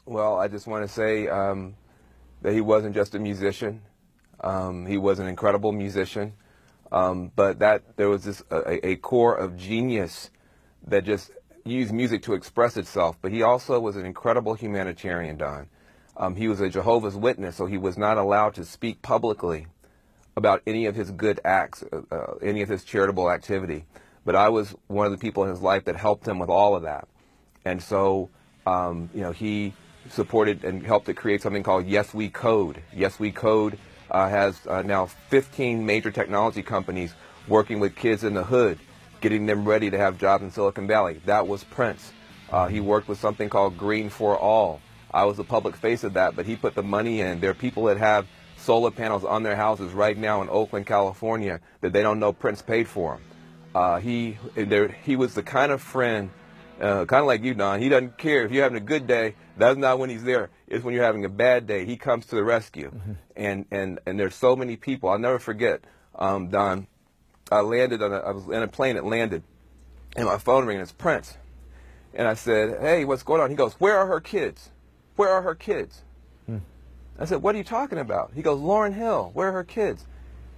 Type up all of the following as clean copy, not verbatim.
Well, I just want to say that he wasn't just a musician. He was an incredible musician, but that there was a core of genius that just used music to express itself. But he also was an incredible humanitarian, Don. He was a Jehovah's Witness, so he was not allowed to speak publicly about any of his good acts, any of his charitable activity. But I was one of the people in his life that helped him with all of that. And so, he supported and helped to create something called Yes We Code. Yes We Code has now 15 major technology companies working with kids in the hood, getting them ready to have jobs in Silicon Valley. That was Prince. He worked with something called Green for All. I was the public face of that, but he put the money in. There are people that have solar panels on their houses right now in Oakland, California, that they don't know Prince paid for them. He was the kind of friend, kind of like you, Don. He doesn't care if you're having a good day. That's not when he's there. It's when you're having a bad day. He comes to the rescue. Mm-hmm. And there's so many people. I'll never forget, Don. I was in a plane that landed, and my phone rang. It's Prince, and I said, "Hey, what's going on?" He goes, "Where are her kids? Where are her kids?" I said, "What are you talking about?" He goes, "Lauryn Hill, where are her kids?"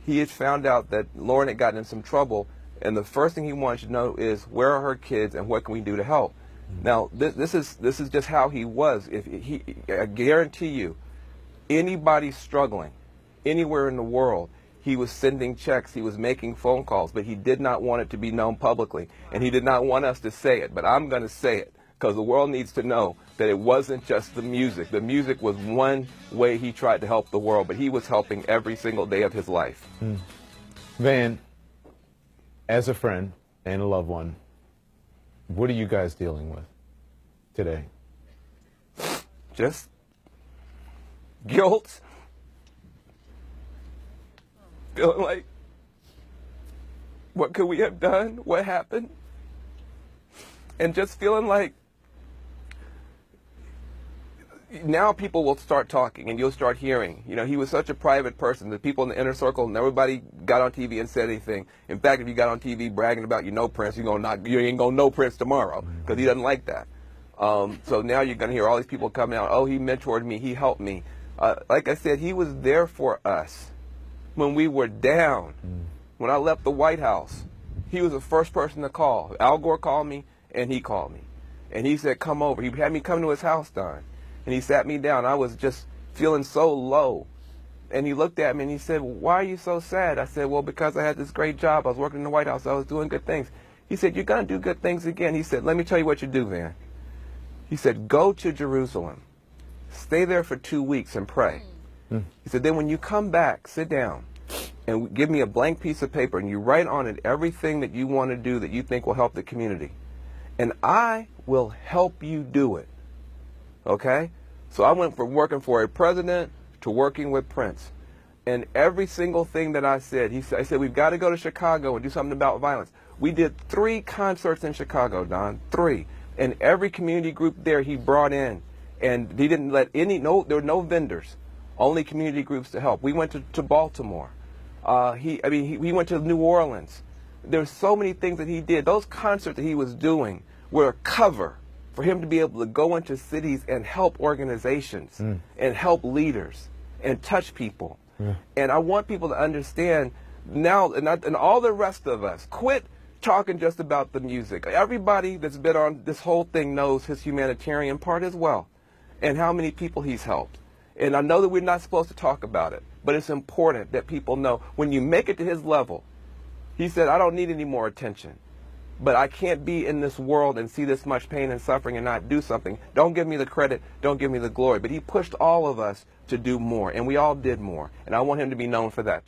He had found out that Lauryn had gotten in some trouble, and the first thing he wanted to know is, where are her kids and what can we do to help? Now, this is just how he was. I guarantee you, anybody struggling anywhere in the world, he was sending checks, he was making phone calls, but he did not want it to be known publicly, and he did not want us to say it, but I'm going to say it, because the world needs to know that it wasn't just the music. The music was one way he tried to help the world, but he was helping every single day of his life. Van, as a friend and a loved one, what are you guys dealing with today? Just guilt. Feeling like, what could we have done? What happened? And just feeling like now people will start talking and you'll start hearing. He was such a private person. The people in the inner circle, and everybody got on TV and said anything. In fact, if you got on TV bragging about Prince, you ain't gonna know Prince tomorrow, because he doesn't like that. So now you're gonna hear all these people coming out. Oh, he mentored me. He helped me. Like I said, he was there for us when we were down. When I left the White House, he was the first person to call. Al Gore called me, and he called me, and he said, "Come over." He had me come to his house, Don. And he sat me down. I was just feeling so low. And he looked at me and he said, "Why are you so sad?" I said, "Well, because I had this great job. I was working in the White House. I was doing good things." He said, "You're going to do good things again." He said, "Let me tell you what you do, Van." He said, "Go to Jerusalem. Stay there for 2 weeks and pray." He said, "Then when you come back, sit down and give me a blank piece of paper and you write on it everything that you want to do that you think will help the community. And I will help you do it." Okay? So I went from working for a president to working with Prince. And every single thing that I said, I said, "We've got to go to Chicago and do something about violence." We did 3 concerts in Chicago, Don, 3. And every community group there he brought in. And he didn't let there were no vendors, only community groups to help. We went to Baltimore. We went to New Orleans. There's so many things that he did. Those concerts that he was doing were a cover for him to be able to go into cities and help organizations and help leaders and touch people. And I want people to understand now, and all the rest of us, quit talking just about the music. Everybody that's been on this whole thing knows his humanitarian part as well, and how many people he's helped. And I know that we're not supposed to talk about it, but it's important that people know when you make it to his level. He said, "I don't need any more attention. But I can't be in this world and see this much pain and suffering and not do something. Don't give me the credit. Don't give me the glory." But he pushed all of us to do more, and we all did more. And I want him to be known for that.